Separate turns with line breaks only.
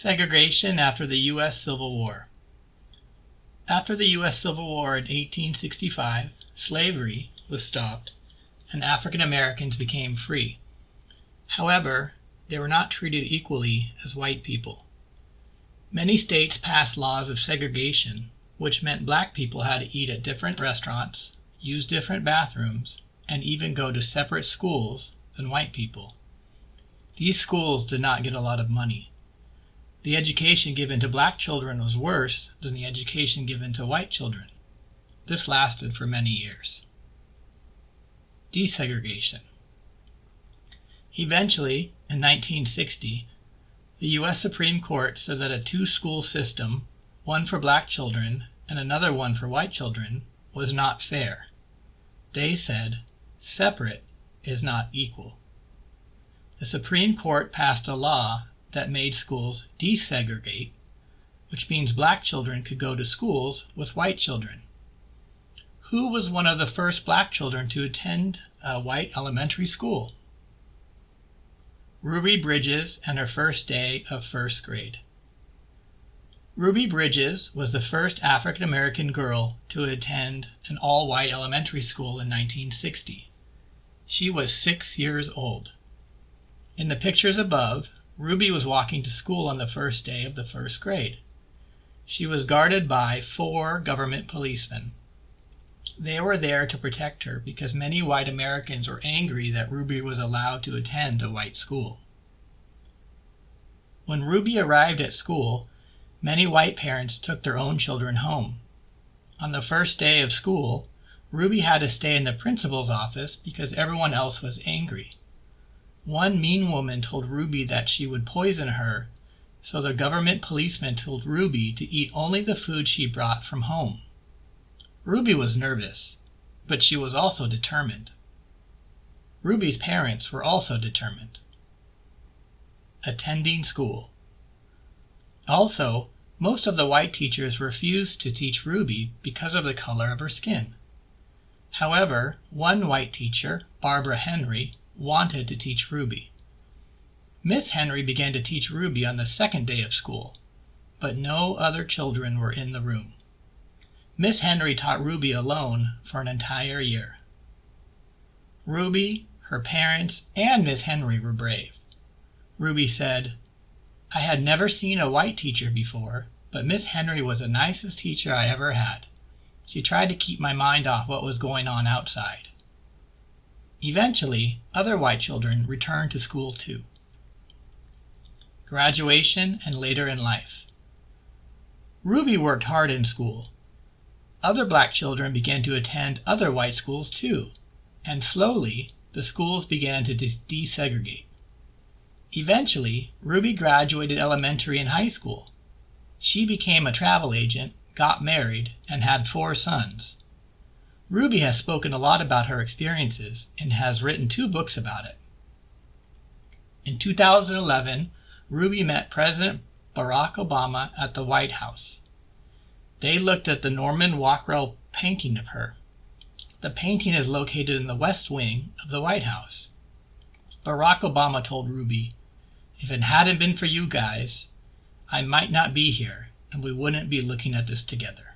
Segregation after the U.S. Civil War. After the U.S. Civil War in 1865, slavery was stopped and African Americans became free. However, they were not treated equally as white people. Many states passed laws of segregation, which meant black people had to eat at different restaurants, use different bathrooms, and even go to separate schools than white people. These schools did not get a lot of money. The education given to black children was worse than the education given to white children. This lasted for many years. Desegregation. Eventually, in 1960, the U.S. Supreme Court said that a two-school system, one for black children and another one for white children, was not fair. They said, separate is not equal. The Supreme Court passed a law that made schools desegregate, which means black children could go to schools with white children. Who was one of the first black children to attend a white elementary school? Ruby Bridges and her first day of first grade. Ruby Bridges was the first African American girl to attend an all-white elementary school in 1960. She was 6 years old. In the pictures above, Ruby was walking to school on the first day of the first grade. She was guarded by 4 government policemen. They were there to protect her because many white Americans were angry that Ruby was allowed to attend a white school. When Ruby arrived at school, many white parents took their own children home. On the first day of school, Ruby had to stay in the principal's office because everyone else was angry. One mean woman told Ruby that she would poison her, so the government policeman told Ruby to eat only the food she brought from home. Ruby was nervous, but she was also determined. Ruby's parents were also determined. Attending school. Also, most of the white teachers refused to teach Ruby because of the color of her skin. However, one white teacher, Barbara Henry, wanted to teach Ruby. Miss Henry began to teach Ruby on the second day of school, but no other children were in the room. Miss Henry taught Ruby alone for an entire year. Ruby, her parents, and Miss Henry were brave. Ruby said, "I had never seen a white teacher before, but Miss Henry was the nicest teacher I ever had. She tried to keep my mind off what was going on outside." Eventually, other white children returned to school too. Graduation and later in life. Ruby worked hard in school. Other black children began to attend other white schools too, and slowly the schools began to desegregate. Eventually, Ruby graduated elementary and high school. She became a travel agent, got married, and had 4 sons. Ruby has spoken a lot about her experiences and has written 2 books about it. In 2011, Ruby met President Barack Obama at the White House. They looked at the Norman Rockwell painting of her. The painting is located in the West Wing of the White House. Barack Obama told Ruby, "If it hadn't been for you guys, I might not be here and we wouldn't be looking at this together."